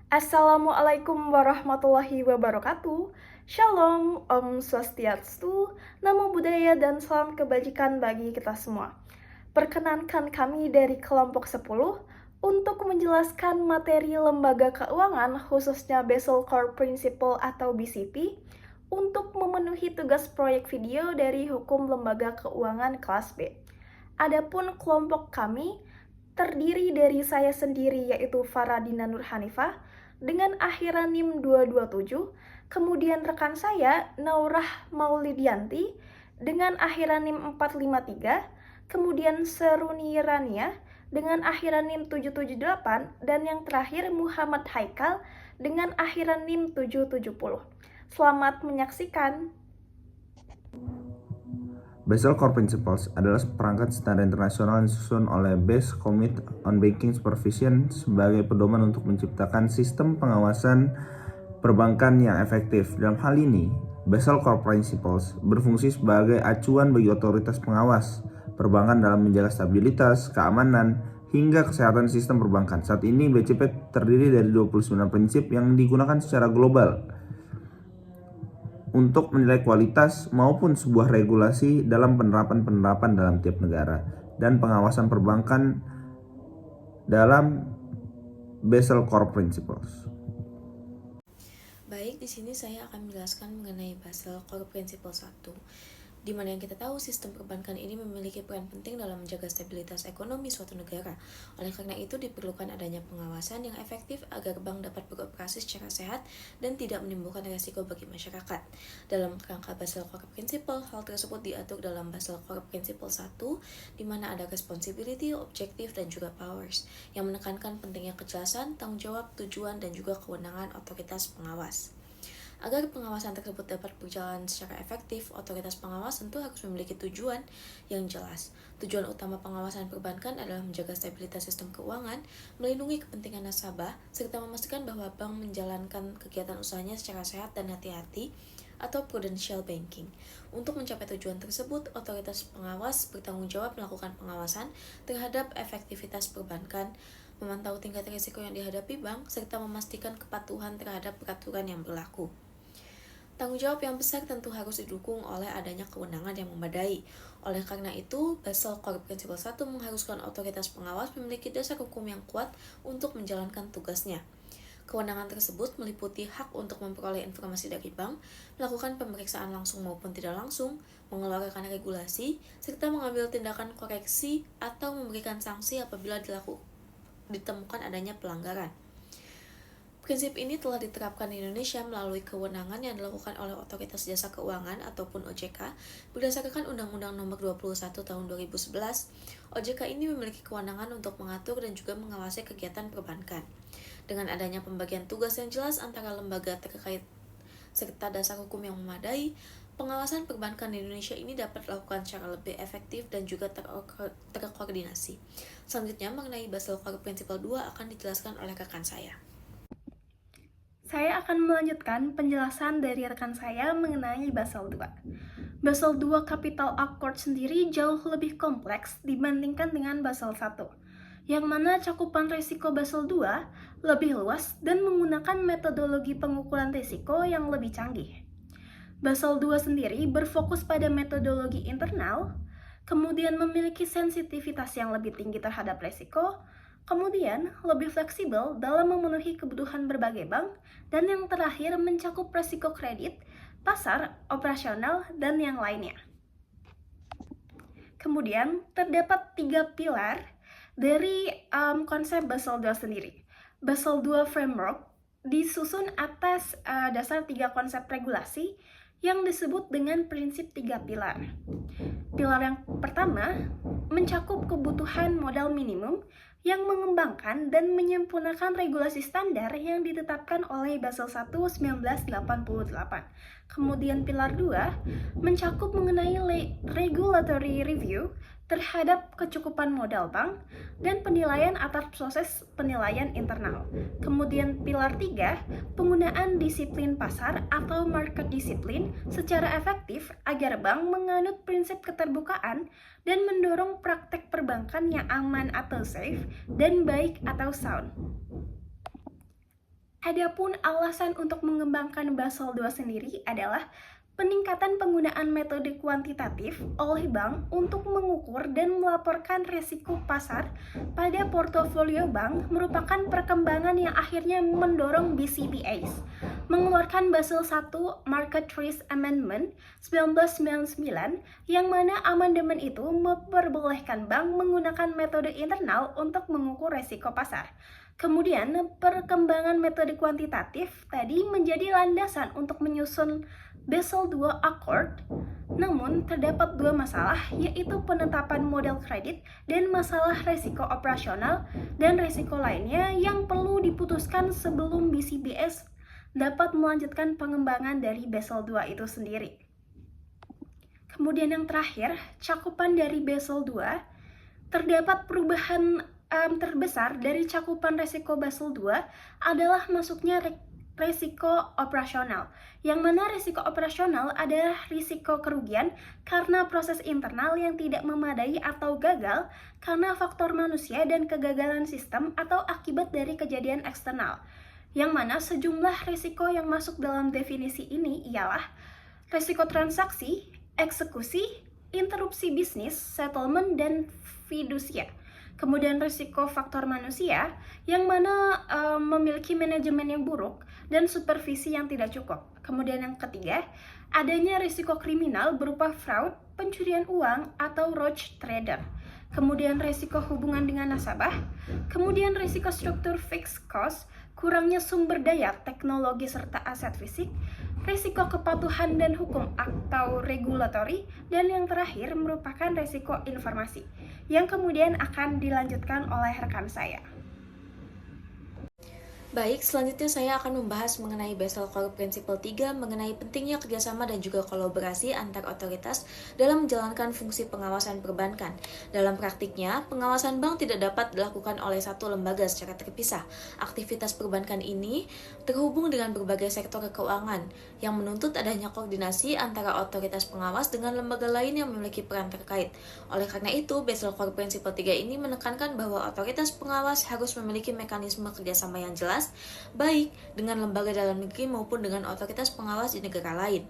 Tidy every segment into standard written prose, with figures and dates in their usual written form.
Assalamualaikum warahmatullahi wabarakatuh. Shalom, Om Swastiastu, Namo Buddhaya dan salam kebajikan bagi kita semua. Perkenankan kami dari kelompok 10 untuk menjelaskan materi lembaga keuangan khususnya Basel Core Principle atau BCP untuk memenuhi tugas proyek video dari Hukum Lembaga Keuangan kelas B. Adapun kelompok kami terdiri dari saya sendiri yaitu Faradina Nur Hanifah dengan akhiran NIM 227, kemudian rekan saya Naurah Maulidianti dengan akhiran NIM 453, kemudian Seruni Rania dengan akhiran NIM 778, dan yang terakhir Muhammad Haikal dengan akhiran NIM 770. Selamat menyaksikan. Basel Core Principles adalah perangkat standar internasional yang disusun oleh Base Committee on Banking Supervision sebagai pedoman untuk menciptakan sistem pengawasan perbankan yang efektif. Dalam hal ini, Basel Core Principles berfungsi sebagai acuan bagi otoritas pengawas perbankan dalam menjaga stabilitas, keamanan, hingga kesehatan sistem perbankan. Saat ini BCP terdiri dari 29 prinsip yang digunakan secara global untuk menilai kualitas maupun sebuah regulasi dalam penerapan dalam tiap negara dan pengawasan perbankan dalam Basel Core Principles. Baik, di sini saya akan menjelaskan mengenai Basel Core Principle 1, di mana yang kita tahu sistem perbankan ini memiliki peran penting dalam menjaga stabilitas ekonomi suatu negara. Oleh karena itu diperlukan adanya pengawasan yang efektif agar bank dapat beroperasi secara sehat dan tidak menimbulkan resiko bagi masyarakat. Dalam kerangka Basel Core Principle, hal tersebut diatur dalam Basel Core Principle 1, di mana ada responsibility, objective, dan juga powers, yang menekankan pentingnya kejelasan, tanggung jawab, tujuan, dan juga kewenangan otoritas pengawas. Agar pengawasan tersebut dapat berjalan secara efektif, otoritas pengawas tentu harus memiliki tujuan yang jelas. Tujuan utama pengawasan perbankan adalah menjaga stabilitas sistem keuangan, melindungi kepentingan nasabah, serta memastikan bahwa bank menjalankan kegiatan usahanya secara sehat dan hati-hati atau prudential banking. Untuk mencapai tujuan tersebut, otoritas pengawas bertanggung jawab melakukan pengawasan terhadap efektivitas perbankan, memantau tingkat risiko yang dihadapi bank, serta memastikan kepatuhan terhadap peraturan yang berlaku. Tanggung jawab yang besar tentu harus didukung oleh adanya kewenangan yang memadai. Oleh karena itu, Basel Core Principle 1 mengharuskan otoritas pengawas memiliki dasar hukum yang kuat untuk menjalankan tugasnya. Kewenangan tersebut meliputi hak untuk memperoleh informasi dari bank, melakukan pemeriksaan langsung maupun tidak langsung, mengeluarkan regulasi, serta mengambil tindakan koreksi atau memberikan sanksi apabila ditemukan adanya pelanggaran. Prinsip ini telah diterapkan di Indonesia melalui kewenangan yang dilakukan oleh Otoritas Jasa Keuangan ataupun OJK berdasarkan Undang-Undang Nomor 21 Tahun 2011. OJK ini memiliki kewenangan untuk mengatur dan juga mengawasi kegiatan perbankan. Dengan adanya pembagian tugas yang jelas antara lembaga terkait serta dasar hukum yang memadai, pengawasan perbankan di Indonesia ini dapat dilakukan secara lebih efektif dan juga terkoordinasi. Selanjutnya mengenai Basel Core Principle 2 akan dijelaskan oleh rekan saya. Saya akan melanjutkan penjelasan dari rekan saya mengenai Basel II. Basel II Capital Accord sendiri jauh lebih kompleks dibandingkan dengan Basel I, yang mana cakupan risiko Basel II lebih luas dan menggunakan metodologi pengukuran risiko yang lebih canggih. Basel II sendiri berfokus pada metodologi internal, kemudian memiliki sensitivitas yang lebih tinggi terhadap risiko, kemudian lebih fleksibel dalam memenuhi kebutuhan berbagai bank, dan yang terakhir mencakup risiko kredit, pasar, operasional, dan yang lainnya. Kemudian terdapat 3 pilar dari konsep Basel II sendiri. Basel II Framework disusun atas dasar 3 konsep regulasi yang disebut dengan prinsip 3 pilar. Pilar yang pertama mencakup kebutuhan modal minimum yang mengembangkan dan menyempurnakan regulasi standar yang ditetapkan oleh Basel I 1988. Kemudian pilar 2 mencakup mengenai regulatory review terhadap kecukupan modal bank dan penilaian atas proses penilaian internal. Kemudian pilar 3, penggunaan disiplin pasar atau market discipline secara efektif agar bank menganut prinsip keterbukaan dan mendorong praktek perbankan yang aman atau safe dan baik atau sound. Adapun alasan untuk mengembangkan Basel II sendiri adalah peningkatan penggunaan metode kuantitatif oleh bank untuk mengukur dan melaporkan risiko pasar pada portofolio bank merupakan perkembangan yang akhirnya mendorong BCBS mengeluarkan Basel I Market Risk Amendment 1999 yang mana amandemen itu memperbolehkan bank menggunakan metode internal untuk mengukur risiko pasar. Kemudian, perkembangan metode kuantitatif tadi menjadi landasan untuk menyusun Basel II Accord. Namun, terdapat dua masalah, yaitu penetapan model kredit dan masalah risiko operasional dan risiko lainnya yang perlu diputuskan sebelum BCBS dapat melanjutkan pengembangan dari Basel II itu sendiri. Kemudian yang terakhir, cakupan dari Basel II, terdapat perubahan terbesar dari cakupan risiko Basel II adalah masuknya risiko operasional, yang mana risiko operasional adalah risiko kerugian karena proses internal yang tidak memadai atau gagal karena faktor manusia dan kegagalan sistem atau akibat dari kejadian eksternal. Yang mana sejumlah risiko yang masuk dalam definisi ini ialah risiko transaksi, eksekusi, interupsi bisnis, settlement, dan fidusia. Kemudian risiko faktor manusia yang mana memiliki manajemen yang buruk dan supervisi yang tidak cukup. Kemudian yang ketiga, adanya risiko kriminal berupa fraud, pencurian uang, atau roach trader. Kemudian risiko hubungan dengan nasabah. Kemudian risiko struktur fixed cost, kurangnya sumber daya, teknologi, serta aset fisik. Risiko kepatuhan dan hukum atau regulatory, dan yang terakhir merupakan risiko informasi, yang kemudian akan dilanjutkan oleh rekan saya. Baik, selanjutnya saya akan membahas mengenai Basel Core Principle 3 mengenai pentingnya kerjasama dan juga kolaborasi antar otoritas dalam menjalankan fungsi pengawasan perbankan. Dalam praktiknya, pengawasan bank tidak dapat dilakukan oleh satu lembaga secara terpisah. Aktivitas perbankan ini terhubung dengan berbagai sektor keuangan yang menuntut adanya koordinasi antara otoritas pengawas dengan lembaga lain yang memiliki peran terkait. Oleh karena itu, Basel Core Principle 3 ini menekankan bahwa otoritas pengawas harus memiliki mekanisme kerjasama yang jelas, baik dengan lembaga dalam negeri maupun dengan otoritas pengawas di negara lain.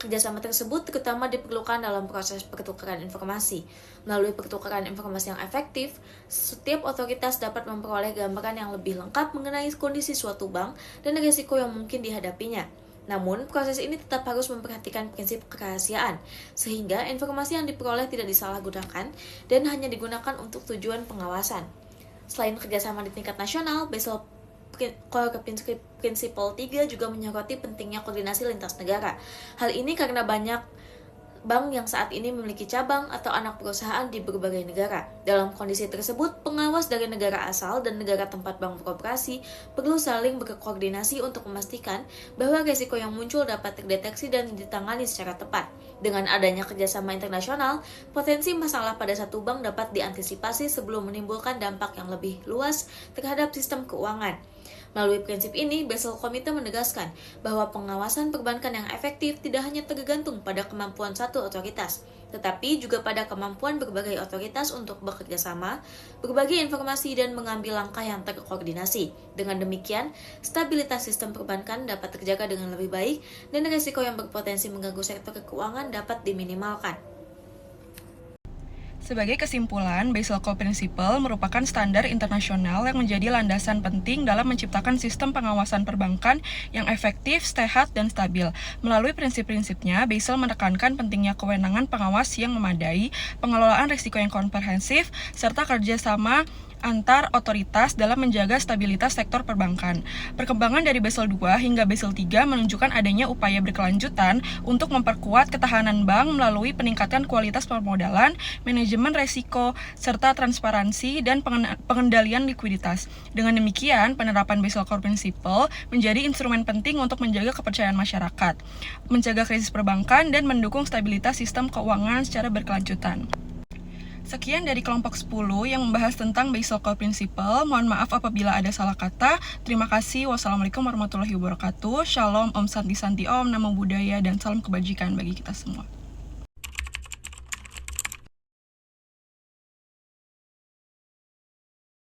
Kerjasama tersebut terutama diperlukan dalam proses pertukaran informasi. Melalui pertukaran informasi yang efektif, setiap otoritas dapat memperoleh gambaran yang lebih lengkap mengenai kondisi suatu bank dan risiko yang mungkin dihadapinya. Namun, proses ini tetap harus memperhatikan prinsip kerahasiaan, sehingga informasi yang diperoleh tidak disalahgunakan dan hanya digunakan untuk tujuan pengawasan. Selain kerjasama di tingkat nasional, Basel Core Principle 3 juga menyoroti pentingnya koordinasi lintas negara. Hal ini karena banyak bank yang saat ini memiliki cabang atau anak perusahaan di berbagai negara. Dalam kondisi tersebut, pengawas dari negara asal dan negara tempat bank beroperasi perlu saling berkoordinasi untuk memastikan bahwa risiko yang muncul dapat terdeteksi dan ditangani secara tepat. Dengan adanya kerjasama internasional, potensi masalah pada satu bank dapat diantisipasi sebelum menimbulkan dampak yang lebih luas terhadap sistem keuangan. Melalui prinsip ini, Basel Committee menegaskan bahwa pengawasan perbankan yang efektif tidak hanya tergantung pada kemampuan satu otoritas, tetapi juga pada kemampuan berbagai otoritas untuk bekerja sama, berbagi informasi, dan mengambil langkah yang terkoordinasi. Dengan demikian, stabilitas sistem perbankan dapat terjaga dengan lebih baik dan risiko yang berpotensi mengganggu sektor keuangan dapat diminimalkan. Sebagai kesimpulan, Basel Core Principle merupakan standar internasional yang menjadi landasan penting dalam menciptakan sistem pengawasan perbankan yang efektif, sehat, dan stabil. Melalui prinsip-prinsipnya, Basel menekankan pentingnya kewenangan pengawas yang memadai, pengelolaan risiko yang komprehensif, serta kerjasama antar otoritas dalam menjaga stabilitas sektor perbankan. Perkembangan dari Basel II hingga Basel III menunjukkan adanya upaya berkelanjutan untuk memperkuat ketahanan bank melalui peningkatan kualitas permodalan, manajemen resiko, serta transparansi dan pengendalian likuiditas. Dengan demikian, penerapan Basel Core Principle menjadi instrumen penting untuk menjaga kepercayaan masyarakat, mencegah krisis perbankan, dan mendukung stabilitas sistem keuangan secara berkelanjutan. Sekian dari kelompok 10 yang membahas tentang Basel Core Principle. Mohon maaf apabila ada salah kata. Terima kasih. Wassalamualaikum warahmatullahi wabarakatuh. Shalom, Om Santi Santi Om, Namo Buddhaya, dan salam kebajikan bagi kita semua.